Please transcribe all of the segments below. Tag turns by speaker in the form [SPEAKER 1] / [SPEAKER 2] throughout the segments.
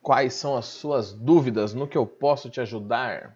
[SPEAKER 1] Quais são as suas dúvidas? No que eu posso te ajudar?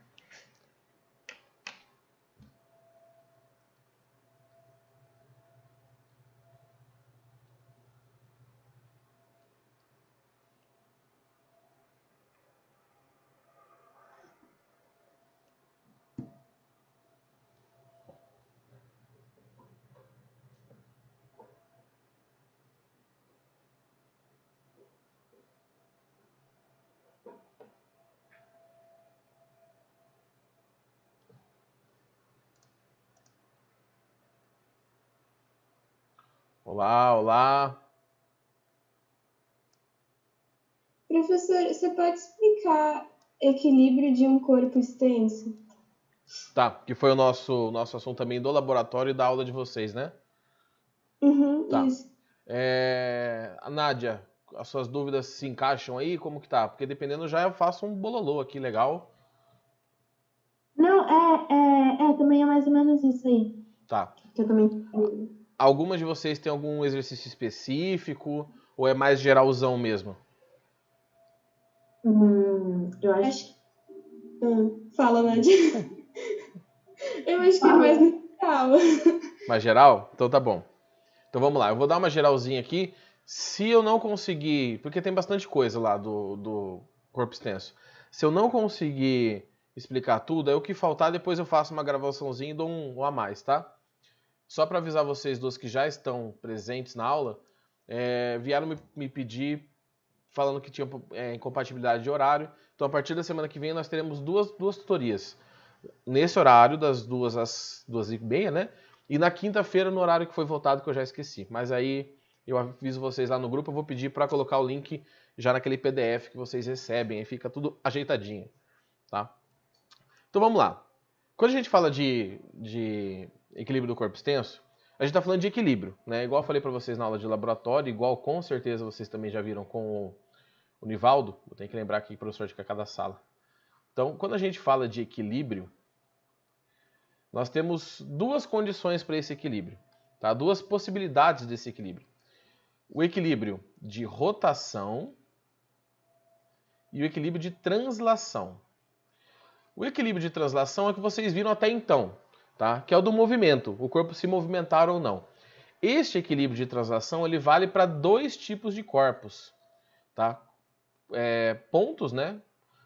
[SPEAKER 1] Olá, olá.
[SPEAKER 2] Professor, você pode explicar equilíbrio de um corpo extenso?
[SPEAKER 1] Tá, que foi o nosso assunto também do laboratório e da aula de vocês, né?
[SPEAKER 2] Uhum,
[SPEAKER 1] Tá.
[SPEAKER 2] isso.
[SPEAKER 1] A Nádia, as suas dúvidas se encaixam aí? Como que tá? Porque dependendo já eu faço um bololô aqui, legal.
[SPEAKER 2] Não, também é mais ou menos isso aí.
[SPEAKER 1] Tá.
[SPEAKER 2] Que eu também.
[SPEAKER 1] Algumas de vocês têm algum exercício específico ou é mais geralzão mesmo?
[SPEAKER 2] Eu acho. Fala, Nadia. Eu acho que é mais no geral.
[SPEAKER 1] Mais geral? Então tá bom. Então vamos lá, eu vou dar uma geralzinha aqui. Se eu não conseguir, porque tem bastante coisa lá do corpo extenso. Se eu não conseguir explicar tudo, aí o que faltar depois eu faço uma gravaçãozinha e dou um a mais, tá? Só para avisar vocês duas que já estão presentes na aula, vieram me pedir falando que tinha incompatibilidade de horário. Então a partir da semana que vem nós teremos duas tutorias. Nesse horário, das 2 às 2h30, né? E na quinta-feira, no horário que foi votado, que eu já esqueci. Mas aí eu aviso vocês lá no grupo, eu vou pedir para colocar o link já naquele PDF que vocês recebem, aí fica tudo ajeitadinho, tá? Então vamos lá. Quando a gente fala de equilíbrio do corpo extenso, a gente está falando de equilíbrio, né? Igual eu falei para vocês na aula de laboratório, igual com certeza vocês também já viram com o Nivaldo, eu tenho que lembrar aqui, professor de cada sala. Então, quando a gente fala de equilíbrio, nós temos duas condições para esse equilíbrio, tá? Duas possibilidades desse equilíbrio. O equilíbrio de rotação e o equilíbrio de translação. O equilíbrio de translação é o que vocês viram até então, tá? Que é o do movimento, o corpo se movimentar ou não. Este equilíbrio de translação ele vale para dois tipos de corpos, tá? Pontos, né?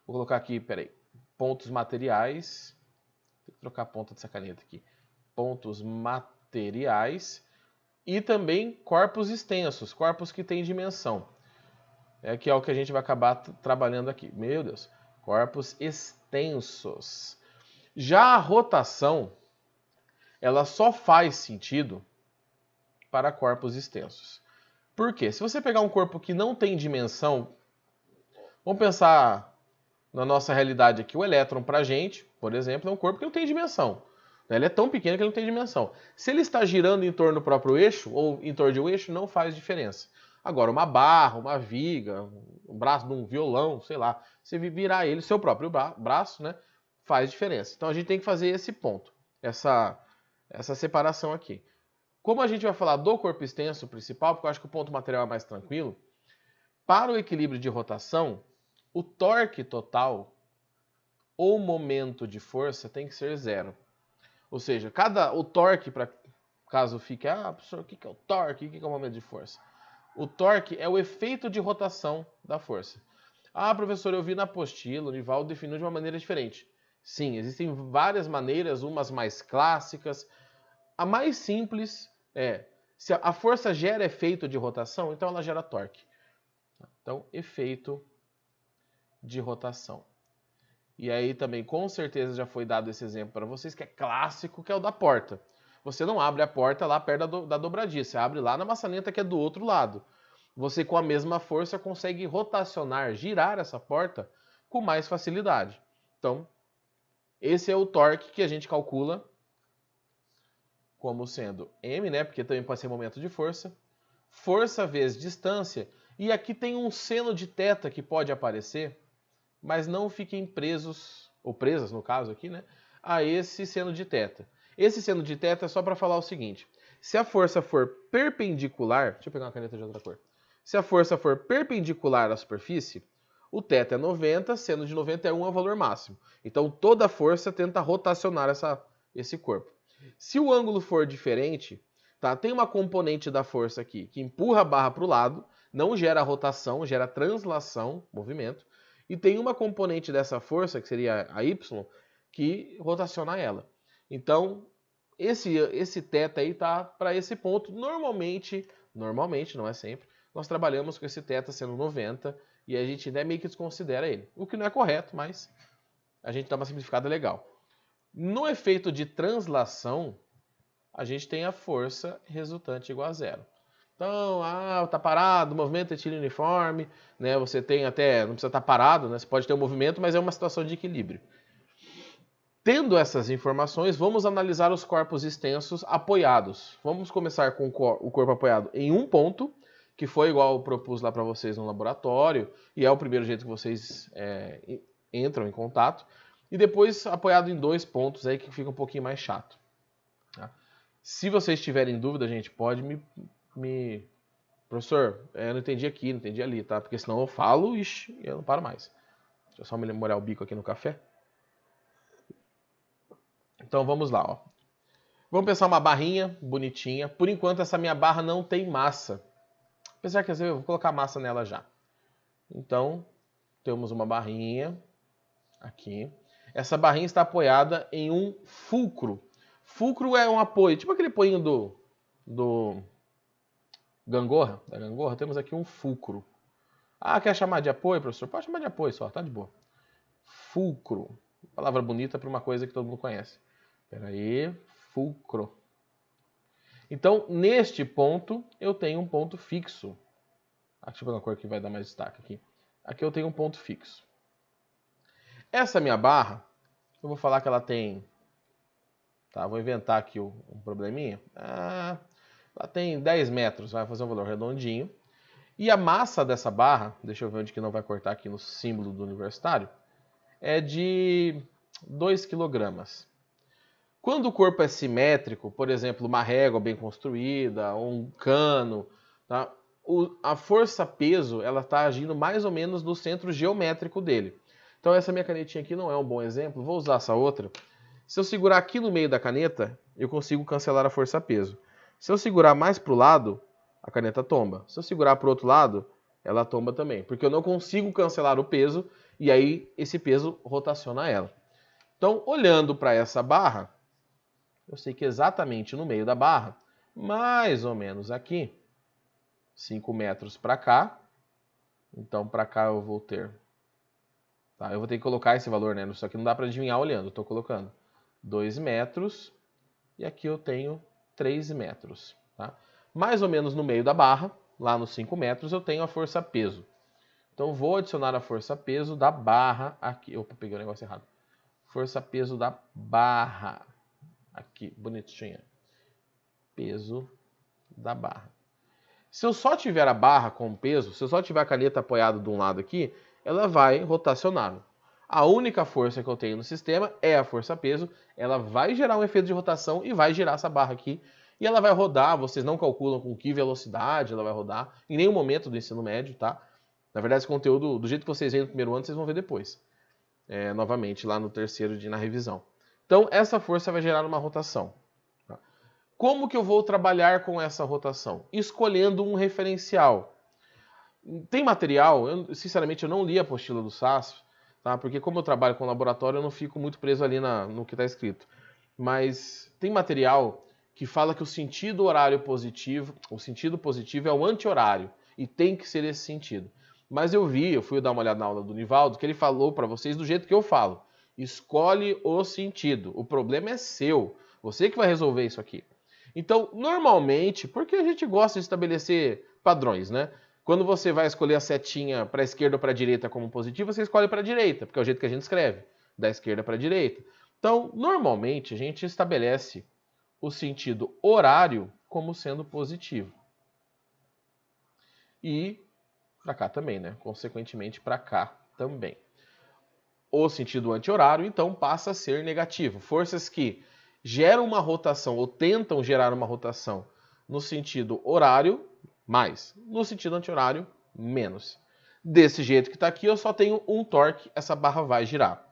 [SPEAKER 1] Vou colocar aqui, peraí, pontos materiais. Tem que trocar a ponta dessa caneta aqui. Pontos materiais e também corpos extensos, corpos que têm dimensão. Que é o que a gente vai acabar trabalhando aqui. Meu Deus, corpos extensos. Já a rotação, ela só faz sentido para corpos extensos. Por quê? Se você pegar um corpo que não tem dimensão, vamos pensar na nossa realidade aqui, o elétron para a gente, por exemplo, é um corpo que não tem dimensão. Ele é tão pequeno que ele não tem dimensão. Se ele está girando em torno do próprio eixo, ou em torno de um eixo, não faz diferença. Agora, uma barra, uma viga, um braço de um violão, sei lá, você virar ele, seu próprio braço, né, faz diferença. Então a gente tem que fazer esse ponto, essa separação aqui. Como a gente vai falar do corpo extenso principal, porque eu acho que o ponto material é mais tranquilo, para o equilíbrio de rotação, o torque total ou momento de força tem que ser zero. Ou seja, o torque, para caso fique, professor, o que é o torque? O que é o momento de força? O torque é o efeito de rotação da força. Professor, eu vi na apostila, o Nivaldo definiu de uma maneira diferente. Sim, existem várias maneiras, umas mais clássicas. A mais simples se a força gera efeito de rotação, então ela gera torque. Então, efeito de rotação. E aí também, com certeza, já foi dado esse exemplo para vocês, que é clássico, que é o da porta. Você não abre a porta lá perto da dobradiça, você abre lá na maçaneta que é do outro lado. Você, com a mesma força, consegue rotacionar, girar essa porta com mais facilidade. Então, esse é o torque que a gente calcula como sendo m, né? Porque também pode ser momento de força. Força vezes distância. E aqui tem um seno de θ que pode aparecer, mas não fiquem presos, ou presas no caso aqui, né, a esse seno de θ. Esse seno de θ é só para falar o seguinte: se a força for perpendicular, deixa eu pegar uma caneta de outra cor. Se a força for perpendicular à superfície, O θ é 90, sendo de 91 é o valor máximo. Então toda a força tenta rotacionar esse corpo. Se o ângulo for diferente, tá? Tem uma componente da força aqui que empurra a barra para o lado, não gera rotação, gera translação, movimento. E tem uma componente dessa força, que seria a Y, que rotaciona ela. Então, esse θ aí tá para esse ponto. Normalmente, não é sempre, nós trabalhamos com esse θ sendo 90 e a gente ainda meio que desconsidera ele. O que não é correto, mas a gente dá uma simplificada legal. No efeito de translação, a gente tem a força resultante igual a zero. Então, tá parado, o movimento é retilíneo uniforme, né? Você tem até, não precisa estar parado, né? Você pode ter um movimento, mas é uma situação de equilíbrio. Tendo essas informações, vamos analisar os corpos extensos apoiados. Vamos começar com o corpo apoiado em um ponto, que foi igual eu propus lá para vocês no laboratório, e é o primeiro jeito que vocês entram em contato. E depois apoiado em 2 pontos aí, que fica um pouquinho mais chato. Tá? Se vocês tiverem dúvida, gente, pode me... Professor, eu não entendi aqui, não entendi ali, tá? Porque senão eu falo e eu não paro mais. Deixa eu só me molhar o bico aqui no café. Então vamos lá, ó. Vamos pensar uma barrinha bonitinha. Por enquanto essa minha barra não tem massa. Apesar que eu vou colocar massa nela já. Então, temos uma barrinha aqui. Essa barrinha está apoiada em um fulcro. Fulcro é um apoio, tipo aquele apoio do gangorra. Da gangorra, temos aqui um fulcro. Quer chamar de apoio, professor? Pode chamar de apoio só, tá de boa. Fulcro. Palavra bonita para uma coisa que todo mundo conhece. Espera aí, fulcro. Então, neste ponto, eu tenho um ponto fixo. Deixa eu pegar uma cor que vai dar mais destaque aqui. Aqui eu tenho um ponto fixo. Essa minha barra, eu vou falar que ela tem... Tá, vou inventar aqui um probleminha. Ela tem 10 metros, vai fazer um valor redondinho. E a massa dessa barra, deixa eu ver onde que não vai cortar aqui no símbolo do universitário, é de 2 kg. Quando o corpo é simétrico, por exemplo, uma régua bem construída, ou um cano, tá? A força-peso ela está agindo mais ou menos no centro geométrico dele. Então essa minha canetinha aqui não é um bom exemplo, vou usar essa outra. Se eu segurar aqui no meio da caneta, eu consigo cancelar a força-peso. Se eu segurar mais para o lado, a caneta tomba. Se eu segurar para o outro lado, ela tomba também, porque eu não consigo cancelar o peso e aí esse peso rotaciona ela. Então, olhando para essa barra, eu sei que exatamente no meio da barra, mais ou menos aqui, 5 metros para cá, então para cá eu vou ter... Tá, eu vou ter que colocar esse valor, né? Isso aqui não dá para adivinhar olhando, estou colocando 2 metros e aqui eu tenho 3 metros. Tá? Mais ou menos no meio da barra, lá nos 5 metros, eu tenho a força-peso. Então vou adicionar a força-peso da barra aqui. Opa, peguei o negócio errado. Força-peso da barra. Aqui, bonitinha. Peso da barra. Se eu só tiver a barra com peso, se eu só tiver a caneta apoiada de um lado aqui, ela vai rotacionar. A única força que eu tenho no sistema é a força-peso. Ela vai gerar um efeito de rotação e vai girar essa barra aqui. E ela vai rodar, vocês não calculam com que velocidade ela vai rodar, em nenhum momento do ensino médio, tá? Na verdade, esse conteúdo, do jeito que vocês veem no primeiro ano, vocês vão ver depois. Novamente, lá no terceiro na revisão. Então, essa força vai gerar uma rotação. Tá? Como que eu vou trabalhar com essa rotação? Escolhendo um referencial. Tem material, sinceramente eu não li a apostila do SAS, tá? Porque como eu trabalho com laboratório, eu não fico muito preso ali no que está escrito. Mas tem material que fala que o sentido horário positivo, o sentido positivo é o anti-horário, e tem que ser esse sentido. Mas eu fui dar uma olhada na aula do Nivaldo, que ele falou para vocês do jeito que eu falo. Escolhe o sentido. O problema é seu. Você que vai resolver isso aqui. Então, normalmente, porque a gente gosta de estabelecer padrões, né? Quando você vai escolher a setinha para a esquerda ou para a direita como positivo, você escolhe para a direita, porque é o jeito que a gente escreve, da esquerda para a direita. Então, normalmente, a gente estabelece o sentido horário como sendo positivo. E para cá também, né? Consequentemente, para cá também. O sentido anti-horário, então, passa a ser negativo. Forças que geram uma rotação ou tentam gerar uma rotação no sentido horário, mais. No sentido anti-horário, menos. Desse jeito que está aqui, eu só tenho um torque, essa barra vai girar.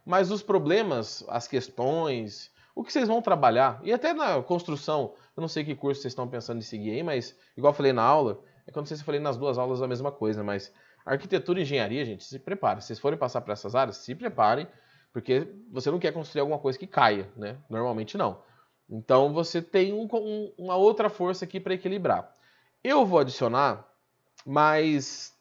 [SPEAKER 1] Mas os problemas, as questões, o que vocês vão trabalhar, e até na construção, eu não sei que curso vocês estão pensando em seguir aí, mas igual eu falei na aula, é que eu não sei se eu falei nas duas aulas a mesma coisa, mas arquitetura e engenharia, gente, se prepare. Se vocês forem passar para essas áreas, se preparem, porque você não quer construir alguma coisa que caia, né? Normalmente não. Então você tem uma outra força aqui para equilibrar. Eu vou adicionar mais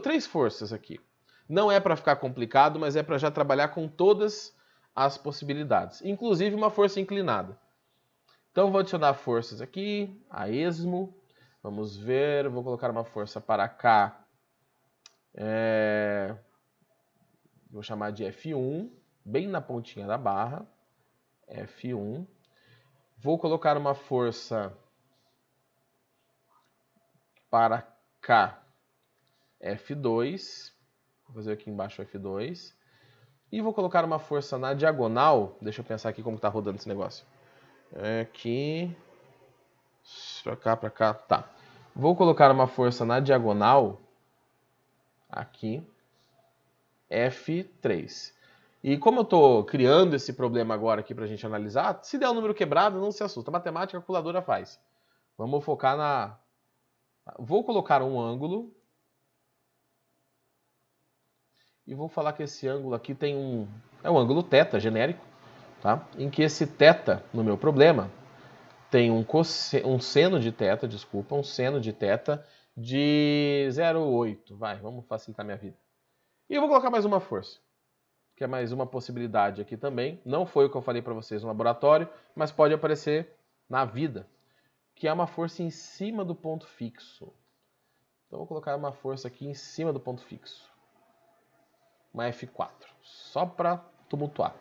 [SPEAKER 1] três forças aqui. Não é para ficar complicado, mas é para já trabalhar com todas as possibilidades, inclusive uma força inclinada. Então vou adicionar forças aqui, a esmo. Vamos ver, vou colocar uma força para cá. Vou chamar de F1, bem na pontinha da barra. F1. Vou colocar uma força para cá. F2. Vou fazer aqui embaixo F2. E vou colocar uma força na diagonal. Deixa eu pensar aqui como está rodando esse negócio. Aqui. Para cá. Tá. Vou colocar uma força na diagonal. Aqui. F3. E como eu estou criando esse problema agora aqui para a gente analisar, se der um número quebrado, não se assusta. A matemática, a calculadora faz. Vamos focar na... Vou colocar um ângulo. E vou falar que esse ângulo aqui tem é um ângulo θ genérico, tá? Em que esse θ, no meu problema, tem um seno de θ, desculpa, um seno de θ de 0,8. Vamos facilitar minha vida. E eu vou colocar mais uma força, que é mais uma possibilidade aqui também. Não foi o que eu falei para vocês no laboratório, mas pode aparecer na vida, que é uma força em cima do ponto fixo. Então vou colocar uma força aqui em cima do ponto fixo. Uma F4, só para tumultuar.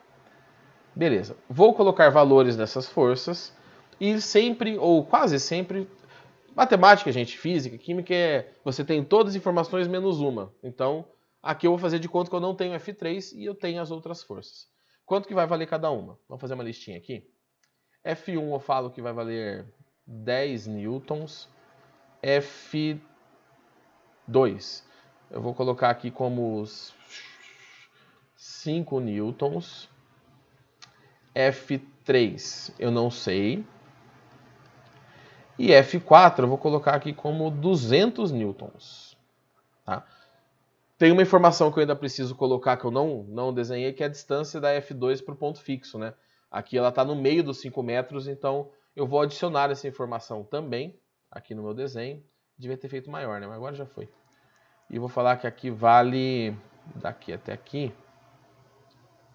[SPEAKER 1] Beleza, vou colocar valores dessas forças e sempre, ou quase sempre, matemática, gente, física, química, você tem todas as informações menos uma. Então, aqui eu vou fazer de conta que eu não tenho F3 e eu tenho as outras forças. Quanto que vai valer cada uma? Vamos fazer uma listinha aqui. F1 eu falo que vai valer 10 newtons. F2 eu vou colocar aqui como 5 newtons. F3 eu não sei. E F4 eu vou colocar aqui como 200 newtons. Tá? Tem uma informação que eu ainda preciso colocar que eu não desenhei, que é a distância da F2 para o ponto fixo. Né? Aqui ela está no meio dos 5 metros, então eu vou adicionar essa informação também aqui no meu desenho. Devia ter feito maior, né? Mas agora já foi. E vou falar que aqui vale, daqui até aqui,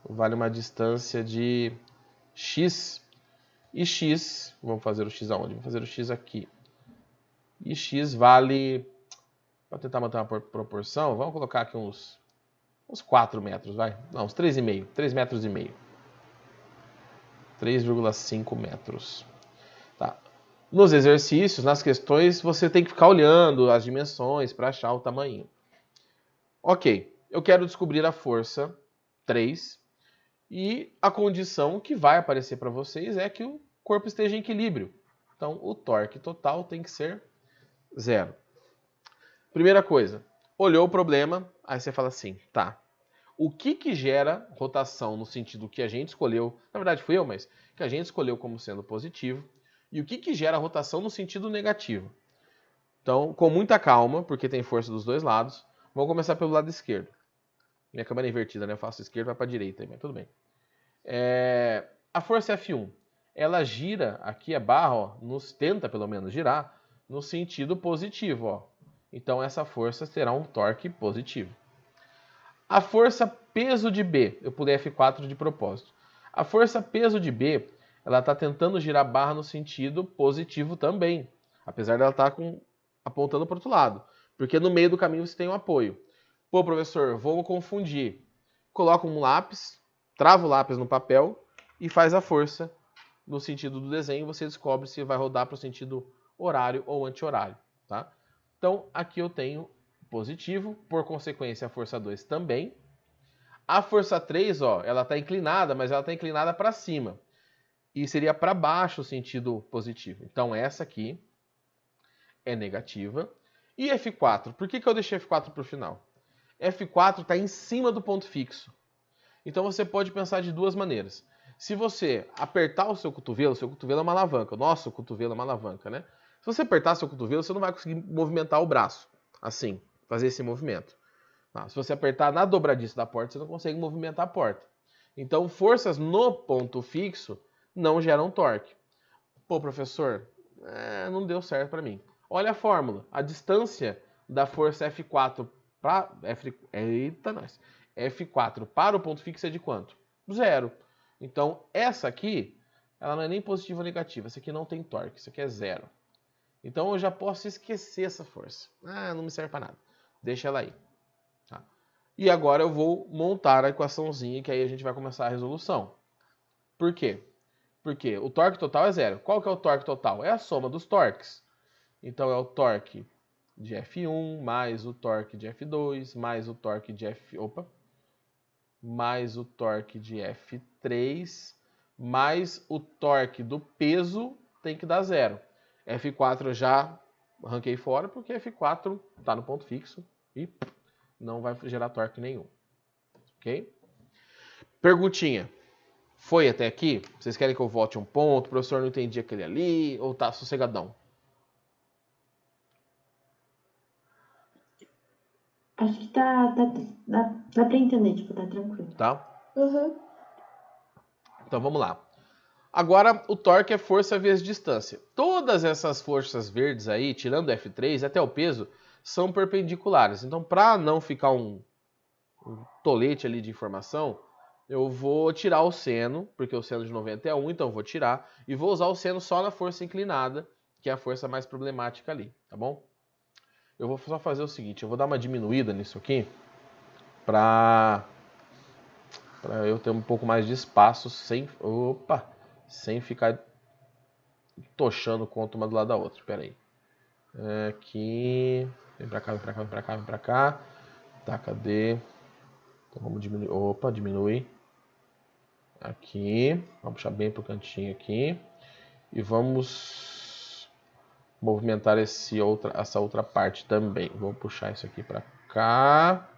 [SPEAKER 1] vale uma distância de x. E x, vamos fazer o x aonde? Vamos fazer o x aqui. E x vale, para tentar manter uma proporção, vamos colocar aqui uns 4 metros, vai? Não, uns 3,5, 3 metros e meio. 3,5 metros. Tá. Nos exercícios, nas questões, você tem que ficar olhando as dimensões para achar o tamanho. Ok, eu quero descobrir a força 3 e a condição que vai aparecer para vocês é que o corpo esteja em equilíbrio. Então, o torque total tem que ser 0. Primeira coisa, olhou o problema, aí você fala assim, tá, o que gera rotação no sentido que a gente escolheu, na verdade fui eu, mas que a gente escolheu como sendo positivo, e o que gera rotação no sentido negativo. Então, com muita calma, porque tem força dos dois lados, vamos começar pelo lado esquerdo. Minha câmera é invertida, né? Eu faço esquerda, vai para a direita, mas tudo bem. A força F1, ela gira, aqui a barra, ó, tenta pelo menos girar, no sentido positivo. Ó. Então essa força terá um torque positivo. A força peso de B, eu pulei F4 de propósito. A força peso de B, ela está tentando girar a barra no sentido positivo também, apesar dela estar apontando para o outro lado, porque no meio do caminho você tem um apoio. Pô, professor, vou confundir. Coloca um lápis, trava o lápis no papel e faz a força no sentido do desenho. Você descobre se vai rodar para o sentido horário ou anti-horário. Tá? Então, aqui eu tenho positivo, por consequência a força 2 também. A força 3, ó, ela está inclinada, mas ela está inclinada para cima. E seria para baixo o sentido positivo. Então, essa aqui é negativa. E F4, por que eu deixei F4 para o final? F4 está em cima do ponto fixo. Então você pode pensar de duas maneiras. Se você apertar o seu cotovelo é uma alavanca. Nosso cotovelo é uma alavanca, né? Se você apertar seu cotovelo, você não vai conseguir movimentar o braço, assim, fazer esse movimento. Se você apertar na dobradiça da porta, você não consegue movimentar a porta. Então, forças no ponto fixo não geram torque. Pô, professor, não deu certo para mim. Olha a fórmula. A distância da força F4 para F4 para o ponto fixo é de quanto? 0. Então, essa aqui, ela não é nem positiva ou negativa. Essa aqui não tem torque. Isso aqui é 0. Então, eu já posso esquecer essa força. Não me serve para nada. Deixa ela aí. Tá? E agora eu vou montar a equaçãozinha, que aí a gente vai começar a resolução. Por quê? Porque o torque total é 0. Qual que é o torque total? É a soma dos torques. Então, é o torque de F1 mais o torque de F2 mais o torque de mais o torque de F3 mais o torque do peso tem que dar 0. F4 eu já arranquei fora porque F4 está no ponto fixo e não vai gerar torque nenhum. Ok? Perguntinha. Foi até aqui? Vocês querem que eu volte um ponto? O professor não entendia aquele ali? Ou tá sossegadão?
[SPEAKER 2] Acho que dá pra entender, tipo, tá tranquilo.
[SPEAKER 1] Tá?
[SPEAKER 2] Uhum.
[SPEAKER 1] Então vamos lá. Agora o torque é força vezes distância. Todas essas forças verdes aí, tirando F3 até o peso, são perpendiculares. Então, para não ficar um tolete ali de informação, eu vou tirar o seno, porque o seno de 90 é 1, então eu vou tirar, e vou usar o seno só na força inclinada, que é a força mais problemática ali, tá bom? Eu vou só fazer o seguinte, eu vou dar uma diminuída nisso aqui, para eu ter um pouco mais de espaço sem ficar tochando contra uma do lado da outra. Espera aí. Aqui, vem pra cá, vem pra cá, vem pra cá, vem pra cá. Tá, cadê? Então vamos diminuir. Diminui. Aqui, vamos puxar bem pro cantinho aqui. E vamos movimentar essa outra parte também. Vou puxar isso aqui pra cá.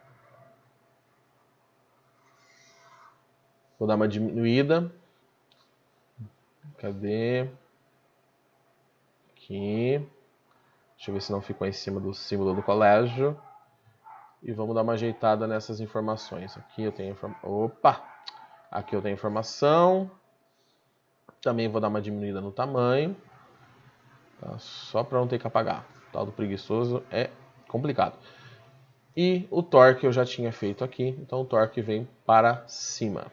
[SPEAKER 1] Vou dar uma diminuída. Cadê? Aqui. Deixa eu ver se não ficou em cima do símbolo do colégio. E vamos dar uma ajeitada nessas informações. Aqui eu tenho Aqui eu tenho informação. Também vou dar uma diminuída no tamanho. Tá? Só para não ter que apagar. O tal do preguiçoso é complicado. E o torque eu já tinha feito aqui. Então o torque vem para cima.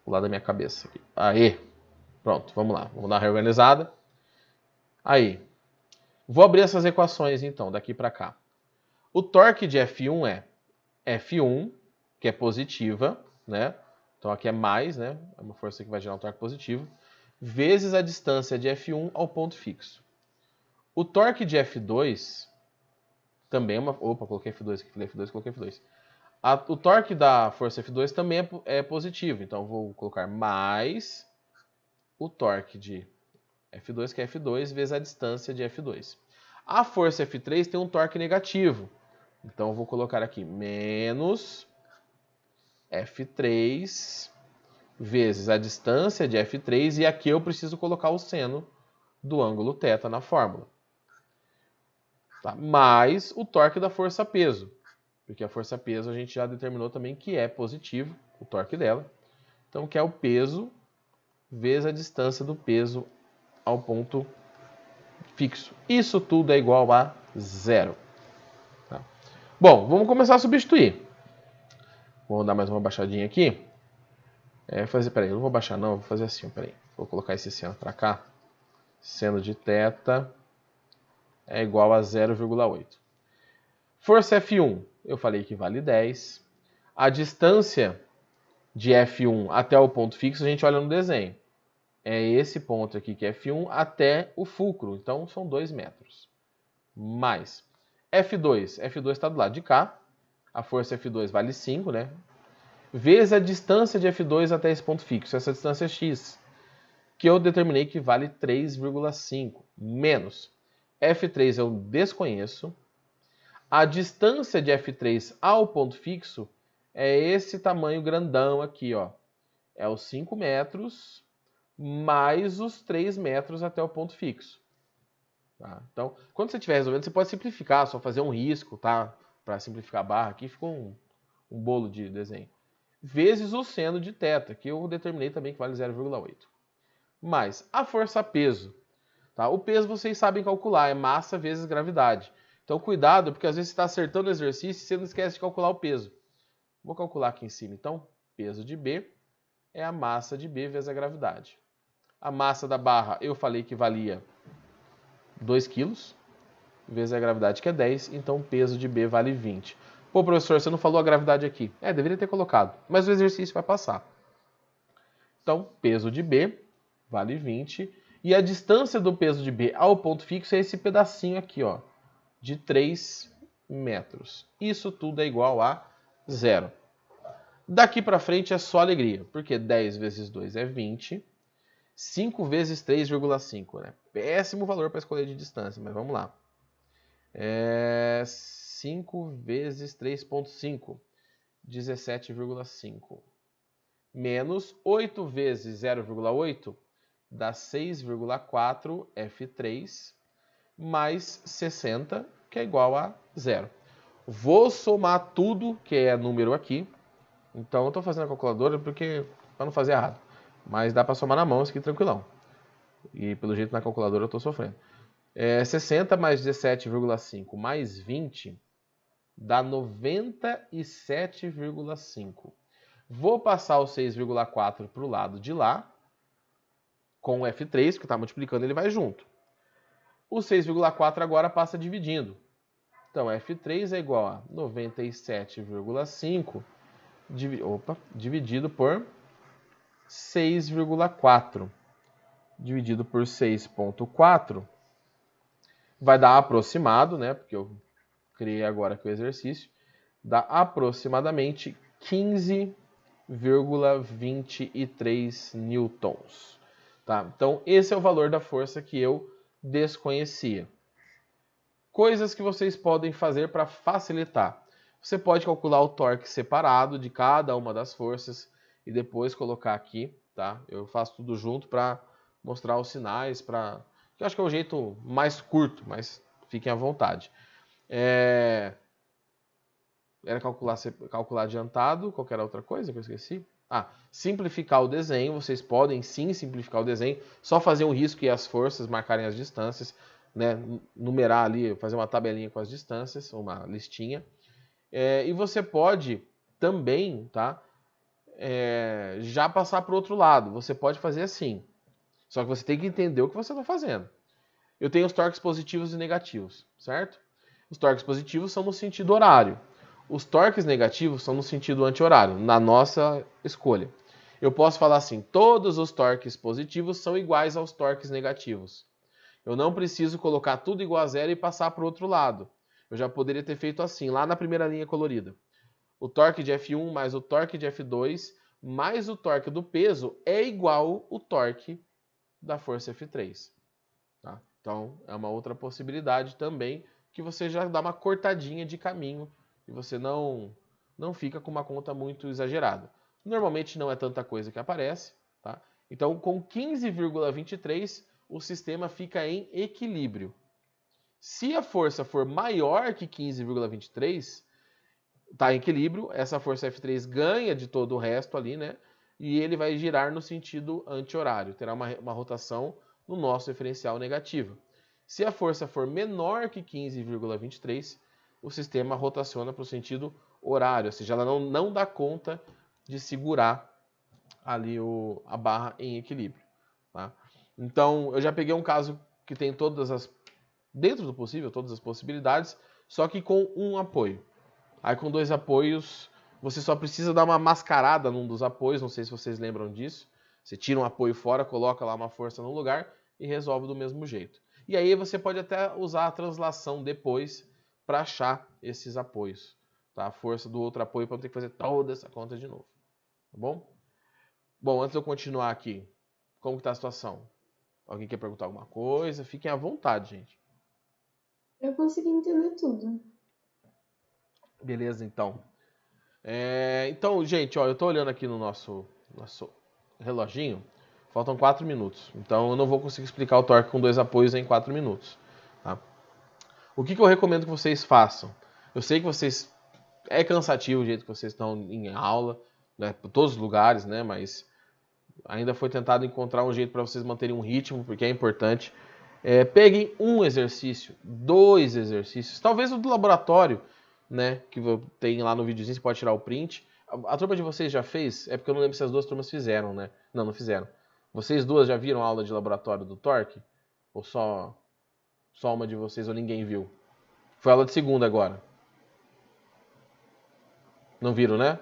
[SPEAKER 1] Do lado da minha cabeça. Aqui. Aê! Pronto, vamos lá. Vamos dar uma reorganizada. Aí. Vou abrir essas equações então, daqui para cá. O torque de F1 é F1, que é positiva, né? Então aqui é mais, né? É uma força que vai gerar um torque positivo, vezes a distância de F1 ao ponto fixo. O torque de F2 também é uma... coloquei F2 aqui, falei F2, coloquei F2. O torque da força F2 também é positivo, então vou colocar mais o torque de F2, que é F2, vezes a distância de F2. A força F3 tem um torque negativo, então eu vou colocar aqui menos F3 vezes a distância de F3, e aqui eu preciso colocar o seno do ângulo θ na fórmula. Tá? Mais o torque da força-peso, porque a força-peso a gente já determinou também que é positivo, o torque dela. Então, que é o peso vezes a distância do peso ao ponto fixo. Isso tudo é igual a 0. Tá? Bom, vamos começar a substituir. Vou dar mais uma baixadinha aqui. Peraí, eu não vou baixar não, vou fazer assim, peraí. Vou colocar esse seno para cá. Seno de θ é igual a 0,8. Força F1, eu falei que vale 10. A distância de F1 até o ponto fixo, a gente olha no desenho. É esse ponto aqui que é F1 até o fulcro, então são 2 metros. Mais F2, F2 está do lado de cá. A força F2 vale 5, né? Vezes a distância de F2 até esse ponto fixo, essa distância é x, que eu determinei que vale 3,5, menos F3 eu desconheço. A distância de F3 ao ponto fixo é esse tamanho grandão aqui, ó. É os 5 metros mais os 3 metros até o ponto fixo. Tá? Então, quando você estiver resolvendo, você pode simplificar, só fazer um risco, tá? Para simplificar a barra aqui, ficou um bolo de desenho. Vezes o seno de θ, que eu determinei também que vale 0,8. Mais a força-peso. Tá? O peso vocês sabem calcular, é massa vezes gravidade. Então cuidado, porque às vezes você está acertando o exercício e você não esquece de calcular o peso. Vou calcular aqui em cima. Então, peso de B é a massa de B vezes a gravidade. A massa da barra eu falei que valia 2 kg, vezes a gravidade que é 10, então o peso de B vale 20. Pô, professor, você não falou a gravidade aqui. Deveria ter colocado, mas o exercício vai passar. Então, peso de B vale 20. E a distância do peso de B ao ponto fixo é esse pedacinho aqui, ó, de 3 metros. Isso tudo é igual a 0. Daqui para frente é só alegria, porque 10 vezes 2 é 20. 5 vezes 3,5, né? Péssimo valor para escolher de distância, mas vamos lá. 5 vezes 3,5, 17,5. Menos 8 vezes 0,8, dá 6,4 F3, mais 60, que é igual a 0. Vou somar tudo, que é número aqui. Então eu estou fazendo a calculadora para não fazer errado. Mas dá para somar na mão, isso aqui tranquilão. E pelo jeito na calculadora eu estou sofrendo. 60 mais 17,5 mais 20 dá 97,5. Vou passar o 6,4 para o lado de lá, com o F3, que está multiplicando, ele vai junto. O 6,4 agora passa dividindo. Então, F3 é igual a 97,5 dividido por 6,4. Dividido por 6,4 vai dar aproximado, né? Porque eu criei agora aqui o exercício. Dá aproximadamente 15,23 newtons. Tá? Então, esse é o valor da força que eu desconhecia. Coisas que vocês podem fazer para facilitar. Você pode calcular o torque separado de cada uma das forças e depois colocar aqui, tá? Eu faço tudo junto para mostrar os sinais, eu acho que é o jeito mais curto, mas fiquem à vontade. Era calcular adiantado, qualquer outra coisa que eu esqueci? Simplificar o desenho, vocês podem sim simplificar o desenho, só fazer um risco e as forças, marcarem as distâncias, né, numerar ali, fazer uma tabelinha com as distâncias, uma listinha. E você pode também, tá, já passar para o outro lado, você pode fazer assim, só que você tem que entender o que você está fazendo. Eu tenho os torques positivos e negativos, certo? Os torques positivos são no sentido horário. Os torques negativos são no sentido anti-horário, na nossa escolha. Eu posso falar assim, todos os torques positivos são iguais aos torques negativos. Eu não preciso colocar tudo igual a zero e passar para o outro lado. Eu já poderia ter feito assim, lá na primeira linha colorida. O torque de F1 mais o torque de F2 mais o torque do peso é igual ao torque da força F3. Tá? Então, é uma outra possibilidade também que você já dá uma cortadinha de caminho e você não fica com uma conta muito exagerada. Normalmente não é tanta coisa que aparece. Tá? Então, com 15,23, o sistema fica em equilíbrio. Se a força for maior que 15,23, está em equilíbrio, essa força F3 ganha de todo o resto ali, né? E ele vai girar no sentido anti-horário, terá uma rotação no nosso referencial negativa. Se a força for menor que 15,23, o sistema rotaciona para o sentido horário, ou seja, ela não dá conta de segurar ali a barra em equilíbrio. Tá? Então, eu já peguei um caso que tem dentro do possível, todas as possibilidades, só que com um apoio. Aí com 2 apoios, você só precisa dar uma mascarada num dos apoios, não sei se vocês lembram disso. Você tira um apoio fora, coloca lá uma força no lugar e resolve do mesmo jeito. E aí você pode até usar a translação depois para achar esses apoios. Tá? A força do outro apoio para não ter que fazer toda essa conta de novo. Tá bom? Bom, antes de eu continuar aqui, como está a situação? Alguém quer perguntar alguma coisa? Fiquem à vontade, gente.
[SPEAKER 2] Eu consegui entender tudo.
[SPEAKER 1] Beleza, então. Então, gente, ó, eu tô olhando aqui no nosso reloginho. Faltam 4 minutos. Então, eu não vou conseguir explicar o torque com 2 apoios em 4 minutos. Tá? O que eu recomendo que vocês façam? Eu sei que vocês... É cansativo o jeito que vocês estão em aula, né, por todos os lugares, né? Mas ainda foi tentado encontrar um jeito para vocês manterem um ritmo, porque é importante. Peguem um exercício, 2 exercícios, talvez o do laboratório, né? Que tem lá no videozinho, você pode tirar o print. A turma de vocês já fez? É porque eu não lembro se as 2 turmas fizeram, né? Não fizeram. Vocês 2 já viram a aula de laboratório do torque? Ou só uma de vocês ou ninguém viu? Foi aula de segunda agora. Não viram, né?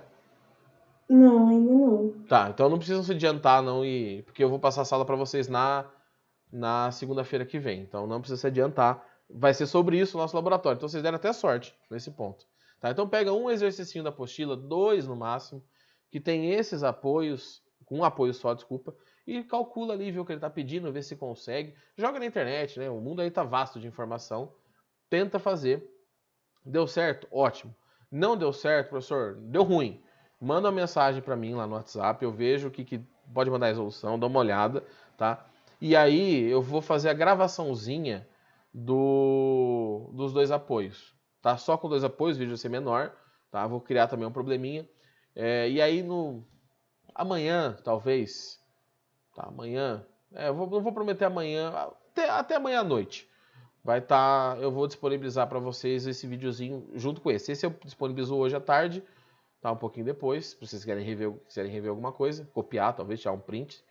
[SPEAKER 2] Não, ainda não.
[SPEAKER 1] Tá, então não precisam se adiantar, não, porque eu vou passar a sala para vocês na segunda-feira que vem. Então não precisa se adiantar. Vai ser sobre isso o nosso laboratório. Então vocês deram até sorte nesse ponto. Tá? Então pega um exercício da apostila, 2 no máximo, que tem esses apoios, com um apoio só, desculpa, e calcula ali, vê o que ele está pedindo, vê se consegue. Joga na internet, né? O mundo aí tá vasto de informação. Tenta fazer. Deu certo? Ótimo. Não deu certo, professor? Deu ruim. Manda uma mensagem para mim lá no WhatsApp, eu vejo o que pode mandar a resolução, dá uma olhada, tá? E aí eu vou fazer a gravaçãozinha dos 2 apoios, tá? Só com 2 apoios, o vídeo vai ser menor, tá? Vou criar também um probleminha. E aí amanhã, talvez, tá? Amanhã, não vou prometer amanhã, até amanhã à noite. Eu vou disponibilizar para vocês esse videozinho junto com esse. Esse eu disponibilizo hoje à tarde, tá? Um pouquinho depois, se vocês quiserem rever alguma coisa, copiar, talvez, tirar um print.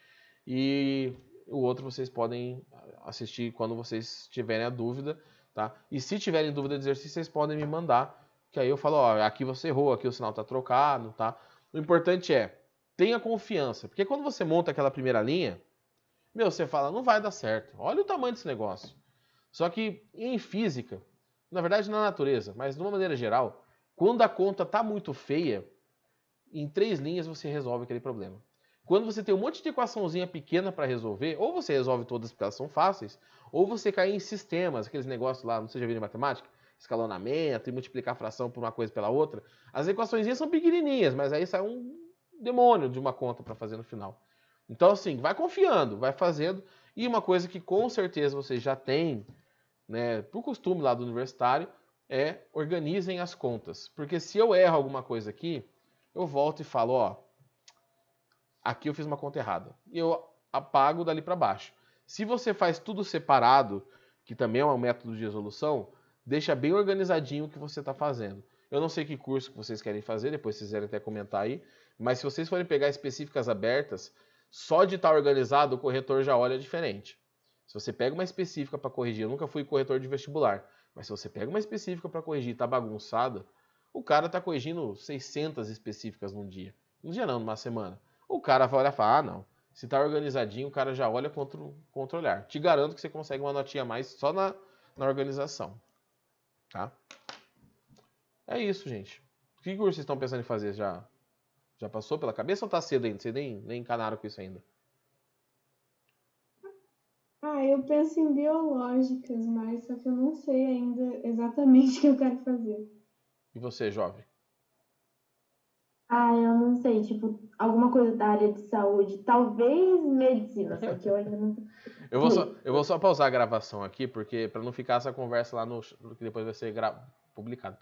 [SPEAKER 1] E o outro vocês podem assistir quando vocês tiverem a dúvida, tá? E se tiverem dúvida de exercício, vocês podem me mandar, que aí eu falo, ó, aqui você errou, aqui o sinal tá trocado, tá? O importante tenha confiança, porque quando você monta aquela primeira linha, você fala, não vai dar certo. Olha o tamanho desse negócio. Só que em física, na verdade na natureza, mas de uma maneira geral, quando a conta está muito feia, em 3 linhas você resolve aquele problema. Quando você tem um monte de equaçãozinha pequena para resolver, ou você resolve todas porque elas são fáceis, ou você cai em sistemas, aqueles negócios lá, não sei se já viram em matemática, escalonamento e multiplicar a fração por uma coisa pela outra. As equaçõezinhas são pequenininhas, mas aí sai um demônio de uma conta para fazer no final. Então assim, vai confiando, vai fazendo. E uma coisa que com certeza vocês já têm, né, por costume lá do universitário, organizem as contas. Porque se eu erro alguma coisa aqui, eu volto e falo, ó, aqui eu fiz uma conta errada. E eu apago dali para baixo. Se você faz tudo separado, que também é um método de resolução, deixa bem organizadinho o que você está fazendo. Eu não sei que curso que vocês querem fazer, depois vocês quiserem até comentar aí, mas se vocês forem pegar específicas abertas, só de estar organizado o corretor já olha diferente. Se você pega uma específica para corrigir, eu nunca fui corretor de vestibular, mas se você pega uma específica para corrigir e está bagunçada, o cara está corrigindo 600 específicas num dia. Num dia não, numa semana. O cara vai olhar e falar, não, se está organizadinho, o cara já olha contra olhar. Te garanto que você consegue uma notinha a mais só na organização. Tá? É isso, gente. Que curso vocês estão pensando em fazer? Já passou pela cabeça ou está cedo ainda? Vocês nem encanaram com isso ainda?
[SPEAKER 2] Eu penso em biológicas, mas só que eu não sei ainda exatamente o que eu quero fazer.
[SPEAKER 1] E você, jovem?
[SPEAKER 3] Eu não sei, tipo, alguma coisa da área de saúde, talvez medicina, só que eu ainda não.
[SPEAKER 1] Eu vou só pausar a gravação aqui, porque para não ficar essa conversa lá que depois vai ser publicado.